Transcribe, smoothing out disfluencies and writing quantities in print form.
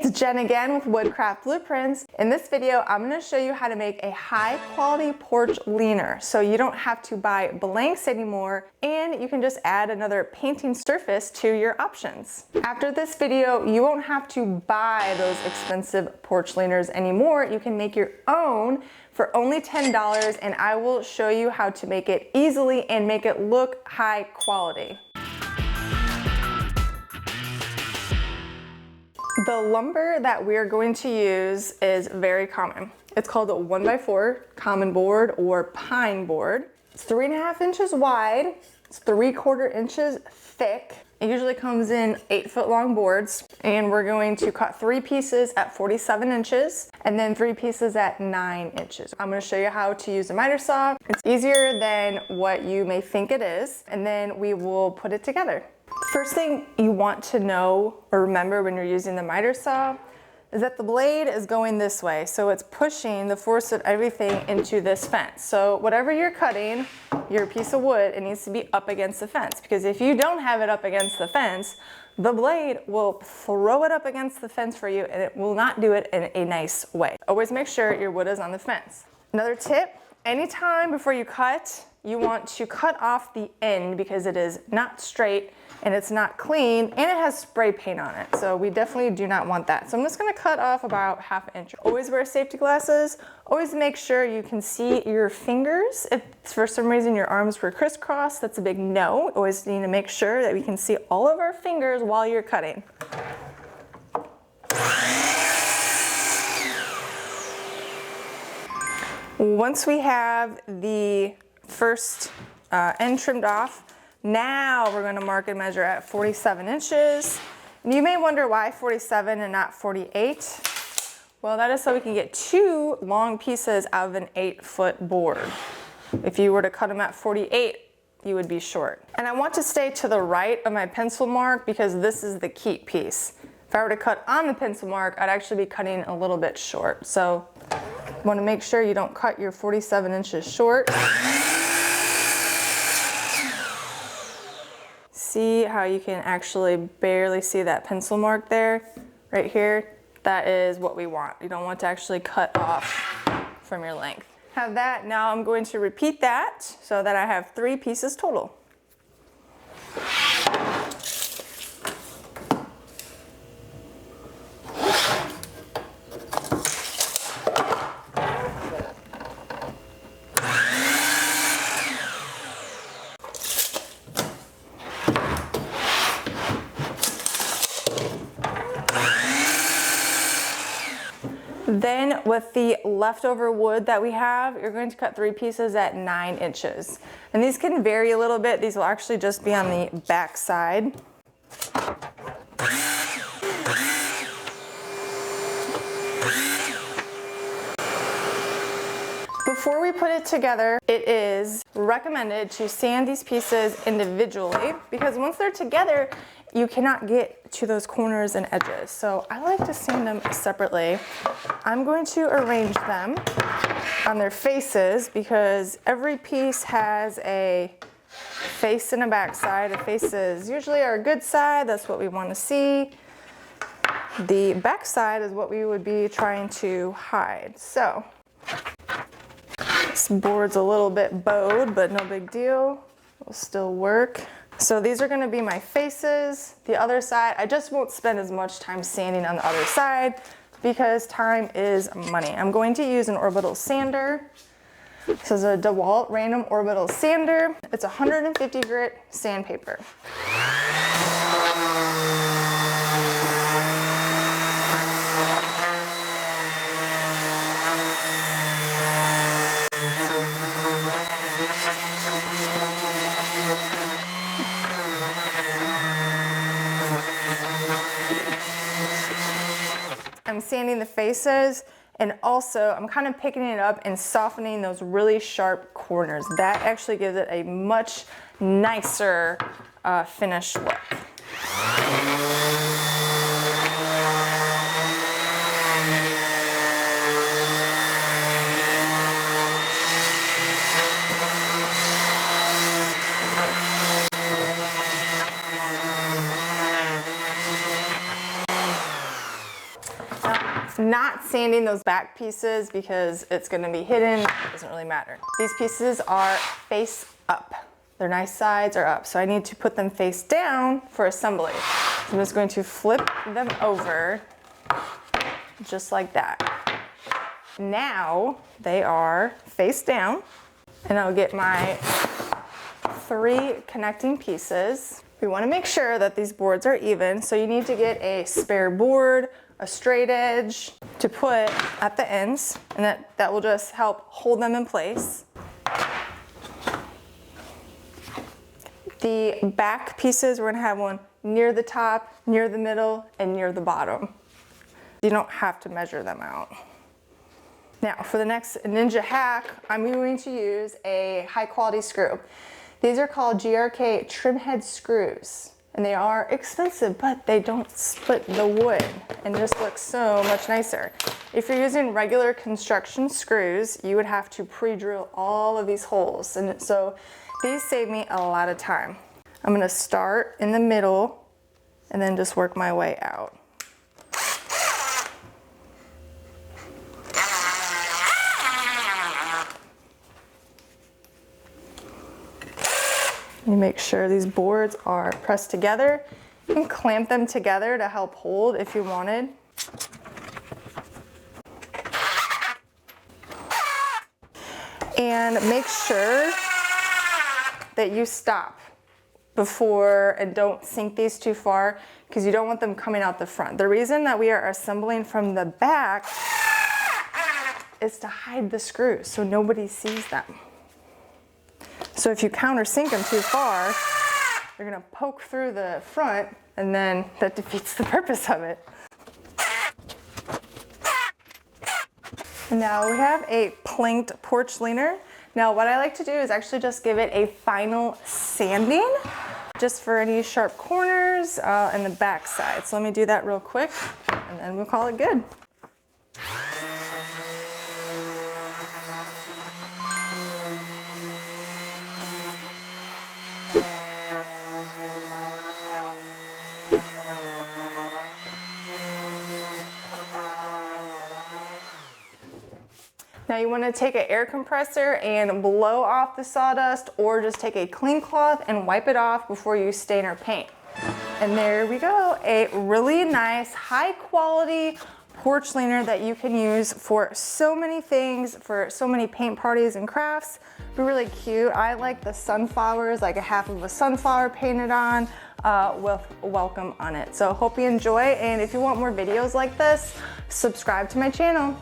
it's Jen again with Woodcraft Blueprints. In this video, I'm going to show you how to make a high quality porch leaner so you don't have to buy blanks anymore and you can just add another painting surface to your options. After this video, you won't have to buy those expensive porch leaners anymore. You can make your own for only $10 and I will show you how to make it easily and make it look high quality. The lumber that we're going to use is very common. It's called a 1x4 common board or pine board. It's 3.5 inches wide. It's 3/4 inches thick. It usually comes in 8-foot long boards, and we're going to cut 3 pieces at 47 inches and then 3 pieces at 9 inches. I'm going to show you how to use a miter saw. It's easier than what you may think it is, and then we will put it together. First thing you want to know or remember when you're using the miter saw is that the blade is going this way. So it's pushing the force of everything into this fence. So whatever you're cutting, your piece of wood, it needs to be up against the fence, because if you don't have it up against the fence, the blade will throw it up against the fence for you and it will not do it in a nice way. Always make sure your wood is on the fence. Another tip, anytime before you cut, you want to cut off the end because it is not straight and it's not clean and it has spray paint on it. So we definitely do not want that. So I'm just gonna cut off about 1/2 inch. Always wear safety glasses. Always make sure you can see your fingers. If for some reason your arms were crisscrossed, that's a big no. Always need to make sure that we can see all of our fingers while you're cutting. Once we have the first end trimmed off, now we're going to mark and measure at 47 inches. And you may wonder why 47 and not 48. Well, that is so we can get 2 long pieces out of an 8-foot board. If you were to cut them at 48, you would be short. And I want to stay to the right of my pencil mark because this is the keep piece. If I were to cut on the pencil mark, I'd actually be cutting a little bit short. So you want to make sure you don't cut your 47 inches short. See how you can actually barely see that pencil mark there, right here? That is what we want. You don't want to actually cut off from your length. Have that, now I'm going to repeat that so that I have 3 pieces total. Then with the leftover wood that we have, you're going to cut 3 pieces at 9 inches. And these can vary a little bit. These will actually just be on the back side. Before we put it together, it is recommended to sand these pieces individually because once they're together, you cannot get to those corners and edges. So I like to sand them separately. I'm going to arrange them on their faces because every piece has a face and a back side. The faces usually are a good side. That's what we want to see. The back side is what we would be trying to hide. So this board's a little bit bowed, but no big deal. It'll still work. So these are going to be my faces. The other side, I just won't spend as much time sanding on the other side because time is money. I'm going to use an orbital sander. This is a DeWalt random orbital sander. It's 150 grit sandpaper. I'm sanding the faces and also I'm kind of picking it up and softening those really sharp corners. That actually gives it a much nicer finished look. not sanding those back pieces because it's gonna be hidden. It doesn't really matter. These pieces are face up. Their nice sides are up. So I need to put them face down for assembly. So I'm just going to flip them over just like that. Now they are face down, and I'll get my 3 connecting pieces. We want to make sure that these boards are even, so you need to get a spare board, a straight edge to put at the ends, and that will just help hold them in place. The back pieces, we're going to have one near the top, near the middle, and near the bottom. You don't have to measure them out. Now for the next ninja hack, I'm going to use a high quality screw. These are called GRK trim head screws, and they are expensive, but they don't split the wood and just look so much nicer. If you're using regular construction screws, you would have to pre-drill all of these holes, and so these save me a lot of time. I'm gonna start in the middle and then just work my way out. You make sure these boards are pressed together. You can clamp them together to help hold if you wanted. And make sure that you stop before and don't sink these too far because you don't want them coming out the front. The reason that we are assembling from the back is to hide the screws so nobody sees them. So if you countersink them too far, they're gonna poke through the front, and then that defeats the purpose of it. And now we have a planked porch leaner. Now what I like to do is actually just give it a final sanding, just for any sharp corners and the back side. So let me do that real quick, and then we'll call it good. Now you want to take an air compressor and blow off the sawdust, or just take a clean cloth and wipe it off before you stain or paint. And there we go, a really nice high quality porch leaner that you can use for so many things, for so many paint parties and crafts. Be really cute. I like the sunflowers, like a half of a sunflower painted on with welcome on it. So hope you enjoy, and if you want more videos like this, subscribe to my channel.